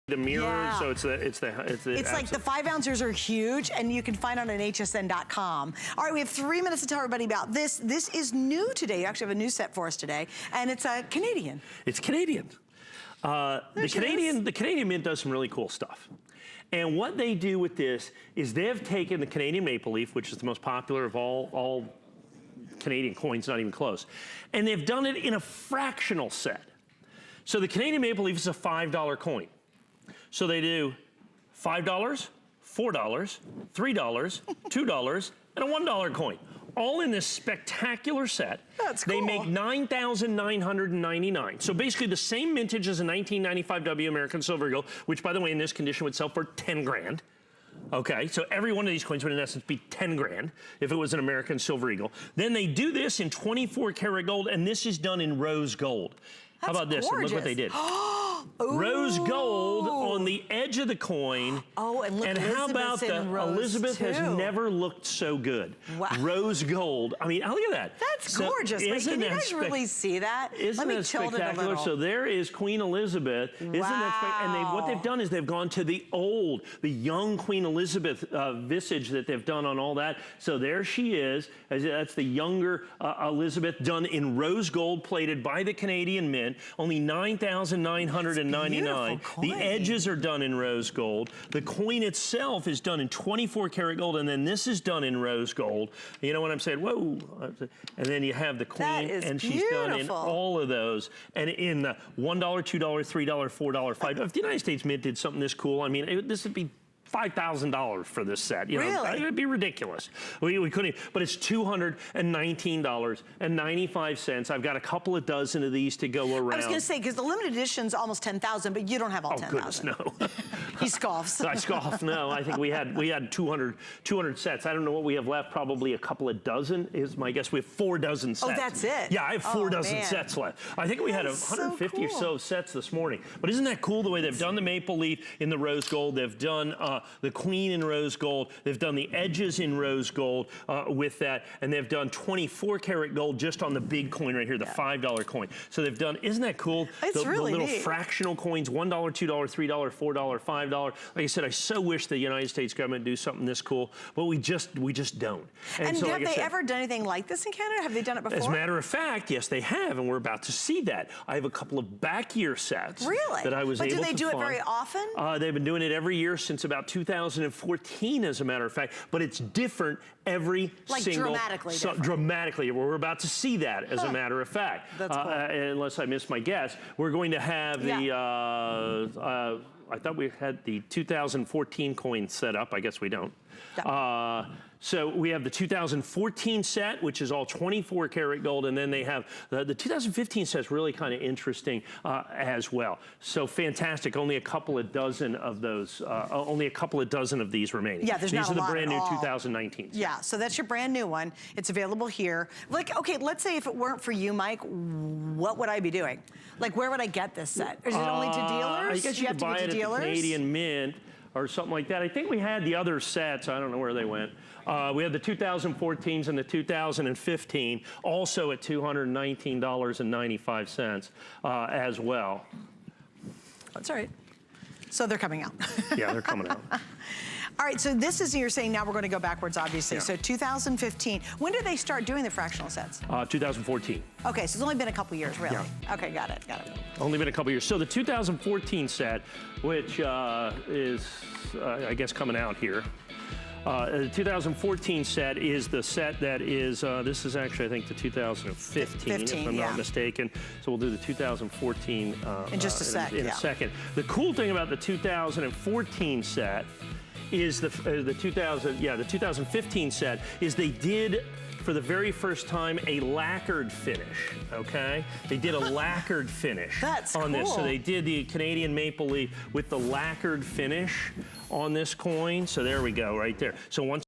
the mirror, so it's like the 5 ounces are huge, and you can find it on hsn.com. All right, we have 3 minutes to tell everybody about this. This is new today. You actually have a new set for us today, and it's Canadian. It's Canadian. The Canadian Mint does some really cool stuff. And what they do with this is they've taken the Canadian maple leaf, which is the most popular of all Canadian coins, not even close, and they've done it in a fractional set. So the Canadian maple leaf is a $5 coin. So they do $5, $4, $3, $2, and a $1 coin, all in this spectacular set. That's cool. They make 9,999. So basically the same mintage as a 1995 W American Silver Eagle, which by the way in this condition would sell for 10 grand. Okay, so every one of these coins would in essence be 10 grand if it was an American Silver Eagle. Then they do this in 24 karat gold, and this is done in rose gold. How about this? And look what they did. Rose gold on the edge of the coin. Oh, and look, and how about the Elizabeth too. Has never looked so good. Wow. Rose gold. I mean, look at that. That's gorgeous. Wait, can you guys really see that? Isn't that spectacular? So there is Queen Elizabeth. Isn't that and what they've done is they've gone to the young Queen Elizabeth visage that they've done on all that. So there she is. That's the younger Elizabeth, done in rose gold, plated by the Canadian Mint. Only 9,999. The edges are done in rose gold. The coin itself is done in 24 karat gold, and then this is done in rose gold. You know what I'm saying? Whoa! And then you have the queen, and she's done in all of those, and in the $1, $2, $3, $4, $5. If the United States Mint did something this cool, I mean, this would be $5,000 for this set. You know, it would be ridiculous. We couldn't, but it's $219.95. I've got a couple of dozen of these to go around. I was going to say, because the limited edition's almost 10,000, but you don't have all 10,000. Oh, goodness, no. He scoffs. I scoff, no. I think we had 200 sets. I don't know what we have left, probably a couple of dozen is my guess. We have 4 dozen sets. Oh, that's it? Yeah, I have 4 dozen sets left. I think we had 150 or so sets this morning. But isn't that cool the way they've done the maple leaf in the rose gold? They've done the queen in rose gold. They've done the edges in rose gold with that, and they've done 24 karat gold just on the big coin right here, the $5 coin. So they've done, isn't that cool? It's really the little neat. Fractional coins, $1, $2, $3, $4, $5. Like I said, I so wish the United States government would do something this cool, but we just don't. And so, have they ever done anything like this in Canada? Have they done it before? As a matter of fact, yes, they have, and we're about to see that. I have a couple of back year sets that I was able to find. But do they do it very often? They've been doing it every year since about 2014, as a matter of fact, but it's different every single... dramatically. We're about to see that, as a matter of fact. That's cool. Unless I miss my guess. We're going to have the... I thought we had the 2014 coin set up. I guess we don't. So we have the 2014 set, which is all 24 karat gold, and then they have the 2015 set is really kind of interesting as well. So fantastic. Only a couple of dozen of those, only a couple of dozen of these remaining. Yeah, there's not a lot. These are the brand new 2019 set. Yeah, so that's your brand new one. It's available here. Like, okay, let's say if it weren't for you, Mike, what would I be doing? Like, where would I get this set? Is it only to dealers? I guess you have to buy it at the Canadian Mint or something like that. I think we had the other sets. I don't know where they went. We had the 2014s and the 2015, also at $219.95 as well. That's all right. So they're coming out. Yeah, they're coming out. All right, so this is, you're saying now we're going to go backwards, obviously. Yeah. So 2015, when did they start doing the fractional sets? 2014. Okay, so it's only been a couple years, really. Yeah. Okay, got it. Only been a couple years. So the 2014 set, which is, I guess, coming out here. The 2014 set is the set that is, this is actually, I think, the 2015, if I'm not mistaken. So we'll do the 2014 in just a sec. In a second. The cool thing about the 2014 set is the 2015 set is they did, for the very first time, a lacquered finish, okay? They did a lacquered finish on this. So they did the Canadian maple leaf with the lacquered finish on this coin. So there we go, right there. So once